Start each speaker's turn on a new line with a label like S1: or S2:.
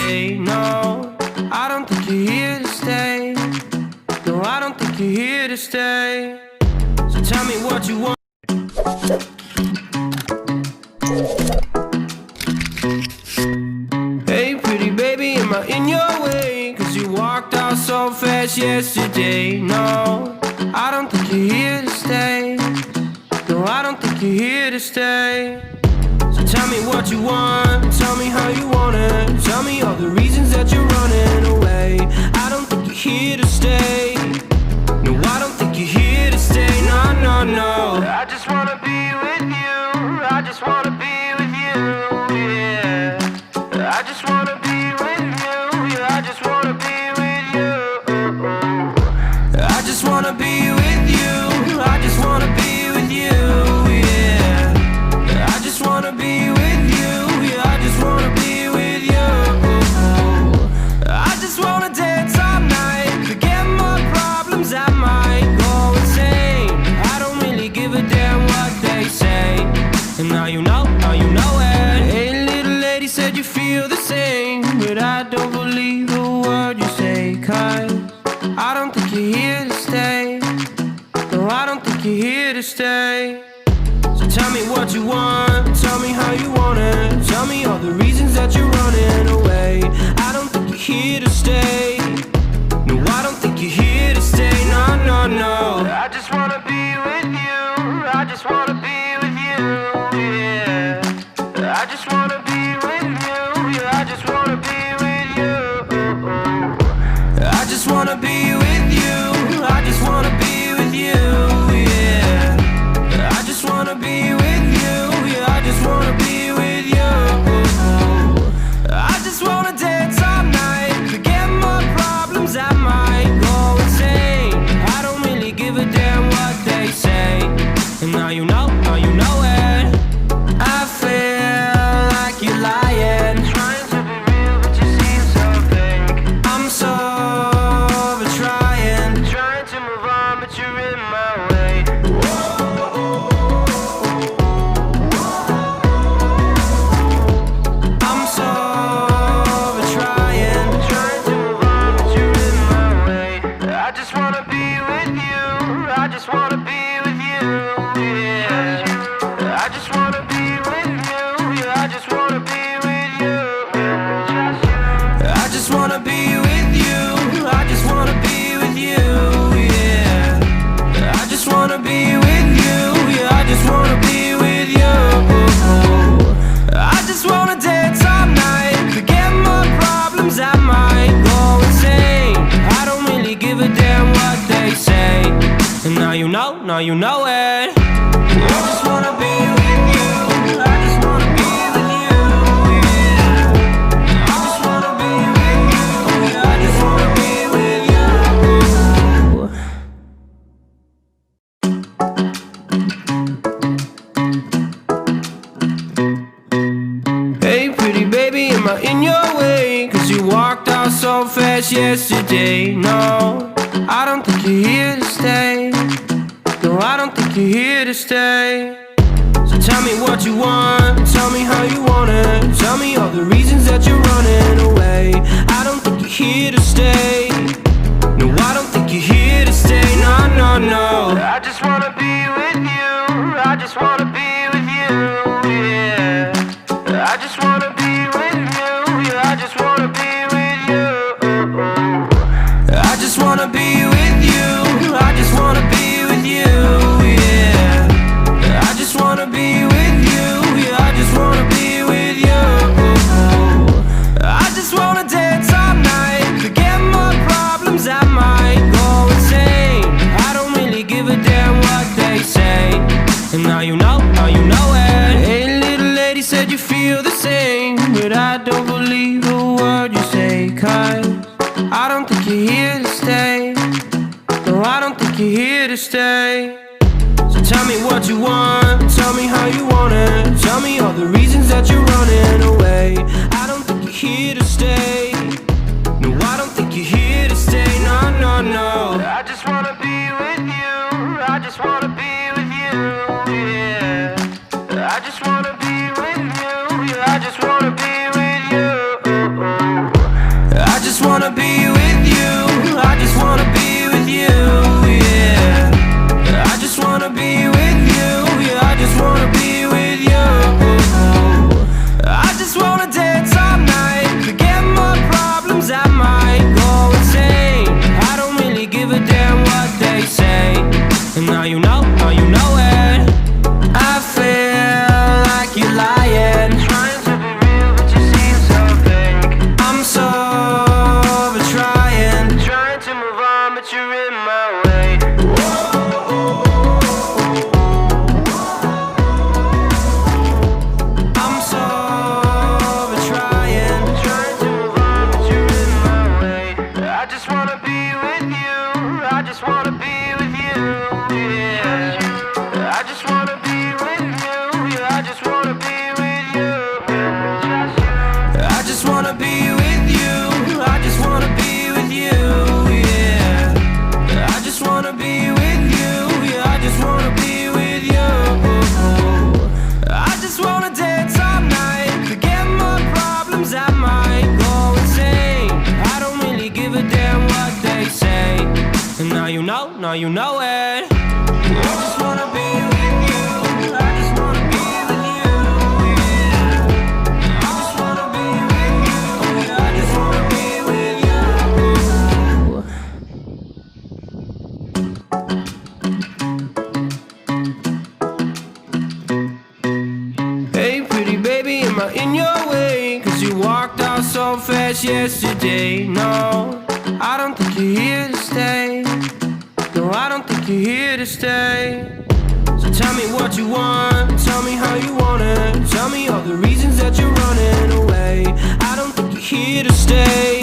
S1: yesterday. No, I don't think you're here to stay. No, I don't think you're here to stay. So tell me what you want. Hey pretty baby, am I in your way? Cause you walked out so fast yesterday. No, I don't think you're here to stay. No, I don't think you're here to stay. So tell me what you want, tell me how you want it. Tell me all the reasons that you're running away. I don't think you're here to stay. No, I don't think you're here to stay. No, no, no. I just wanna be with you. I just wanna be with you, yeah. I just wanna be with you. Yeah, I just wanna be with you. I just wanna be with you. I just wanna be with you, yeah. I just wanna be with you. Yeah, I just wanna be with you. I just wanna dance all night, forget my problems, I might go insane. I don't really give a damn what they say. And now you know it. Hey little lady, said you feel the same, but I don't believe a word you say. Cause I don't think you're here to stay. No, I don't think you're here to stay. So tell me what you want, tell me how you want it. Tell me all the reasons that you're running away. I don't think you're here to stay. No, I don't think you're here to stay. No, no, no. I just wanna be with you. I just wanna be with you, yeah. I just wanna be with you. Yeah, I just wanna be with you. I just wanna be with you. I just wanna be with you, yeah. I just wanna be with you. Yeah, I just wanna be with you. I just wanna dance all night, forget my problems, I might go insane. I don't really give a damn what they say. And now you know it. I feel like you're lying, trying to be real, but you seem so fake. I'm so over trying to move on, but you're in my way. I'm so over trying to move on, but you're in my way. I just wanna be with you. I just wanna be with you, yeah. I just wanna be with you. Yeah, I just wanna be with you. I just wanna be with you. I just wanna be with you, yeah. I just wanna be with you. Yeah, I just wanna be with you. I just wanna dance all night, forget my problems, I might go insane. I don't really give a damn what they say. And now you know it. I just wanna be with you. I just wanna be with you, yeah. I just wanna be with you. Yeah, I just wanna be with you. Hey pretty baby, am I in your way? Cause you walked out so fast yesterday. No, I don't think you're here to stay. No, I don't think you're here to stay. So tell me what you want, tell me how you want it. Tell me all the reasons that you're running away. I don't think you're here to stay. No, I don't think you're here to stay. No, no, no. I just wanna be with you. I just wanna be with you, yeah. I just wanna be with you. Yeah, I just wanna be with you. I just wanna be with you. I just wanna be with you, yeah. I just wanna be with you. Yeah, I just wanna be with you. I just wanna dance all night, forget my problems, I might go insane. I don't really give a damn what they say. And now you know it. Hey little lady, said you feel the same, but I don't believe a word you say. Cause I don't think you're here to stay. No, I don't think you're here to stay. So tell me what you want, tell me how you want it. Tell me all the reasons that you're running away. I don't think you're here to stay. No, I don't think you're here to stay. No, no, no. I just wanna be with you. I just wanna be with you, yeah. I just wanna be with you. Yeah, I just wanna be with you. you're in my way. I'm sorry, trying to move on, but you're in my way. I just wanna be with you. I just wanna be with you. Yeah. I just wanna be with you. Yeah, I just wanna be with you. I just wanna be with you. I just wanna be with you. Yeah. I just wanna be with you. Yeah, I just wanna be with you. I just wanna dance all night, forget my problems, I might go insane. I don't really give a damn what they say. And now you know it. I just wanna be with you. I just wanna be with you. Yeah. I just wanna be with you. Yeah, I just wanna be with you. Hey pretty baby, am I in your way? 'Cause you walked out so fast yesterday. No, I don't think you're here to stay. No, I don't think you're here to stay. So tell me what you want, tell me how you want it. Tell me all the reasons that you're running away. I don't think you're here to stay.